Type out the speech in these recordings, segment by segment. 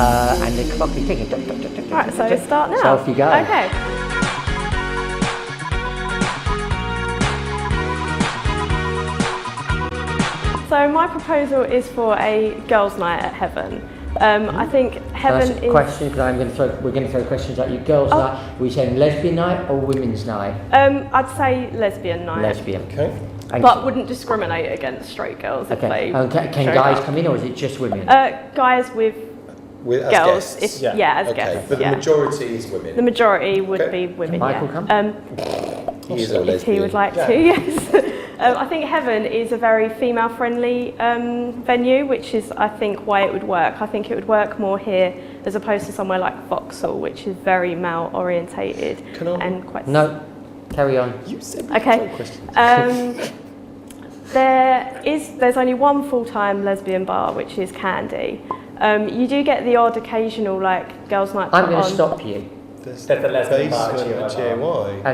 and the clock is ticking. Right, so start now. So off you go. Okay. So my proposal is for a girls' night at Heaven. I think Heaven is... Question, because we're going to throw questions at you. Girls' night, are we saying lesbian night or women's night? I'd say lesbian night. Lesbian. Okay. But wouldn't discriminate against straight girls if they... Can guys come in, or is it just women? Guys with as girls. guests? As guests. But the majority is women? The majority would be women, Michael come? He is a lesbian. If he would like to, yes. I think Heaven is a very female-friendly venue, which is, I think, why it would work. I think it would work more here as opposed to somewhere like Vauxhall, which is very male-orientated and quite... No, carry on. You said okay. There's only one full-time lesbian bar, which is Candy. You do get the odd occasional girls' night. I'm going to stop you. There's the lesbian bar at GAY.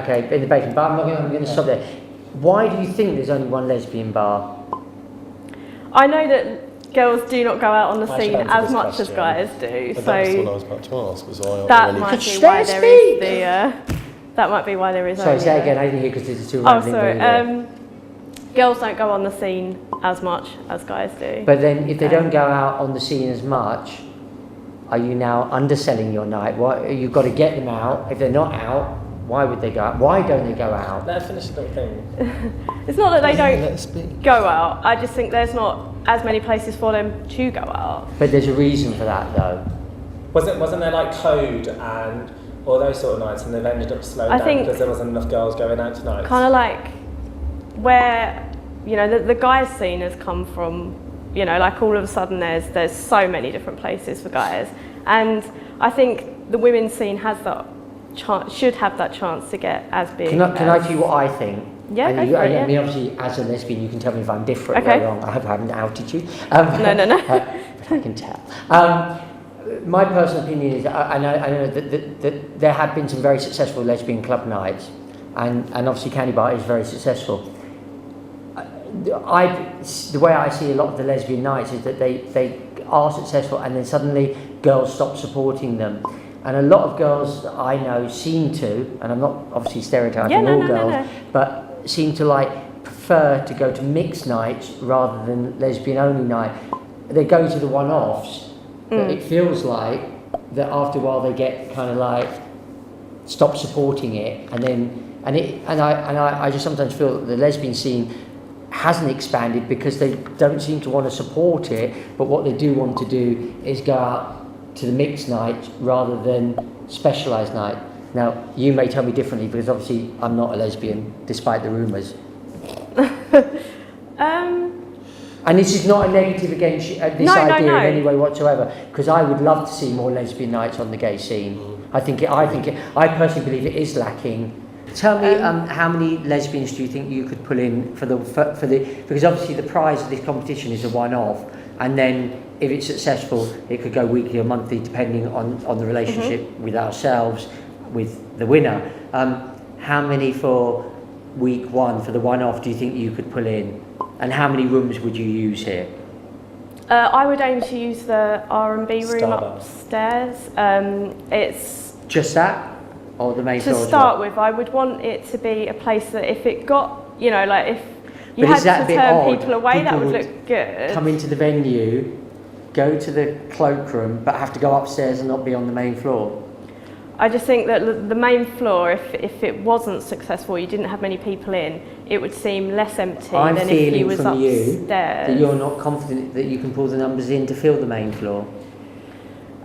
Okay, in the basement bar. I'm going to stop there. Why do you think there's only one lesbian bar? I know that girls do not go out on the scene as much as guys do. But so that's what I was about to ask. That might be why there is the. That might be why there is. Sorry, say again. I didn't hear because there's two. Oh, sorry. Girls don't go on the scene as much as guys do. But then, if they don't go out on the scene as much, are you now underselling your night? What, you've got to get them out. If they're not out, why would they go out? Why don't they go out? Let us finish the little thing. It's not that they don't go out. I just think there's not as many places for them to go out. But there's a reason for that, though. Wasn't there Code and all those sort of nights, and they've ended up slowing down because there wasn't enough girls going out tonight? Kind of where the guys scene has come from. All of a sudden there's so many different places for guys, and I think the women's scene has that should have that chance to get as big. Can I tell you what I think? Yeah, and go for it, I mean, obviously, as a lesbian, you can tell me if I'm different or wrong. I hope I haven't outed you. No. But I can tell. My personal opinion is, I know that there have been some very successful lesbian club nights, and obviously Candy Bar is very successful. The way I see a lot of the lesbian nights is that they are successful, and then suddenly girls stop supporting them. And a lot of girls that I know seem to, and I'm not obviously stereotyping all girls, but seem to prefer to go to mixed nights rather than lesbian only night. They go to the one-offs, but it feels like that after a while they get kind of stop supporting it, and I just sometimes feel that the lesbian scene hasn't expanded because they don't seem to want to support it, but what they do want to do is go out to the mixed night rather than specialised night. Now, you may tell me differently because obviously I'm not a lesbian, despite the rumours. And this is not a negative against this idea in any way whatsoever, because I would love to see more lesbian nights on the gay scene. I personally believe it is lacking. Tell me, how many lesbians do you think you could pull in for the because obviously the prize of this competition is a one-off, and then if it's successful, it could go weekly or monthly depending on the relationship with ourselves, with the winner. How many for week one for the one-off do you think you could pull in, and how many rooms would you use here? I would aim to use the R&B room upstairs. It's just that. Or the main floor to start with, I would want it to be a place that if it got, if you had to turn people away, that would look good. Come into the venue, go to the cloakroom, but have to go upstairs and not be on the main floor. I just think that the main floor, if it wasn't successful, you didn't have many people in, it would seem less empty than if you was upstairs. I'm feeling from you that you're not confident that you can pull the numbers in to fill the main floor.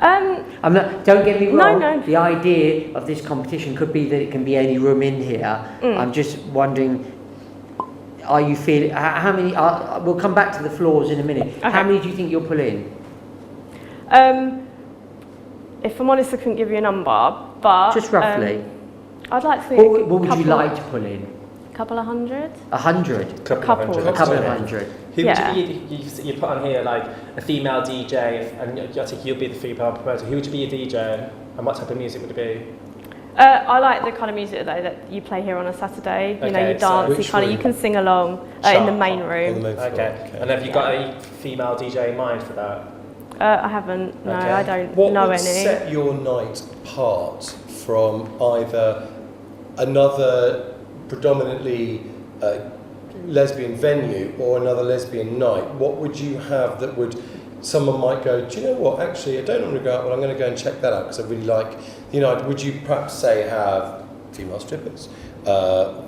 Don't get me wrong. No. The idea of this competition could be that it can be any room in here. I'm just wondering, are you feeling? How many? We'll come back to the floors in a minute. Okay. How many do you think you'll pull in? If I'm honest, I couldn't give you a number, but just roughly. I'd like to. What would you like to pull in? A couple of hundred. 100. A couple of hundred. Who would you put on here, a female DJ, and I think you'll be the female promoter. Who would you be a DJ, and what type of music would it be? I like the kind of music that you play here on a Saturday. You dance, you can sing along in the main room. Okay. And have you got a female DJ in mind for that? I haven't. No, Okay. I don't What know would any. set your night apart from either another predominantly lesbian venue or another lesbian night? What would you have that would someone might go, do you know what, actually I don't want to go out, but I'm going to go and check that out because I really like, would you perhaps say have female strippers,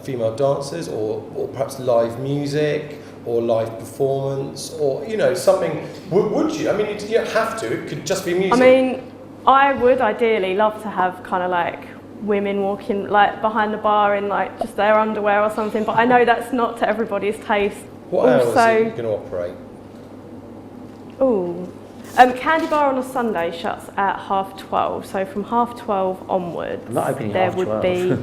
female dancers, or perhaps live music or live performance, or something? Would you? I mean, you don't have to. It could just be music. I mean, I would ideally love to have kind of like women walking like behind the bar in like just their underwear or something, but I know that's not to everybody's taste. What hours are you going to operate? Ooh. Candy Bar on a Sunday shuts at 12:30, so from 12:30 onwards, I'm not opening at there half would 12. be.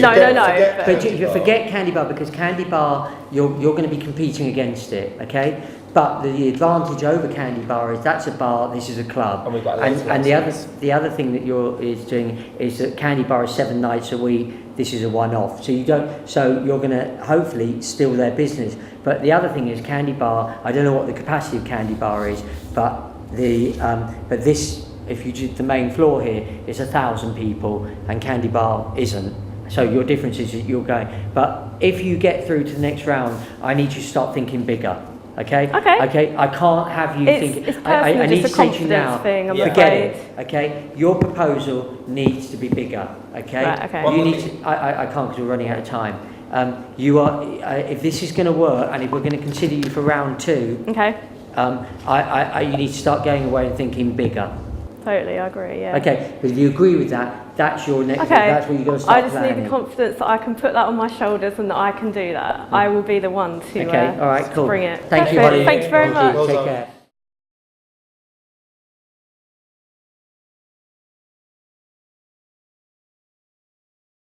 Forget No. But you forget Candy Bar, because Candy Bar, you're going to be competing against it, okay? But the advantage over Candy Bar is that's a bar, this is a club. And we've got and the other thing that is doing is that Candy Bar is 7 nights a week. This is a one-off, so you're going to hopefully steal their business. But the other thing is Candy Bar. I don't know what the capacity of Candy Bar is, but this, if you do the main floor here, is 1,000 people, and Candy Bar isn't. So your difference is that you're going. But if you get through to the next round, I need you to start thinking bigger. Okay. I can't have you think. It's I personally need just to a say to you now. confidence thing. I'm Forget afraid. it. Okay. Your proposal needs to be bigger. Okay. Right, okay. You need to. I can't because we're running out of time. You are. If this is going to work, and if we're going to consider you for round 2. Okay. You need to start going away and thinking bigger. Totally, I agree. Yeah. Okay. But if you agree with that, that's your next. Okay. That's where you're going to start I just planning. need the confidence that I can put that on my shoulders and that I can do that. I will be the one to Okay. All right. Cool. bring it. Thank you, Perfect. buddy. Thank you very much. Well Take done. care.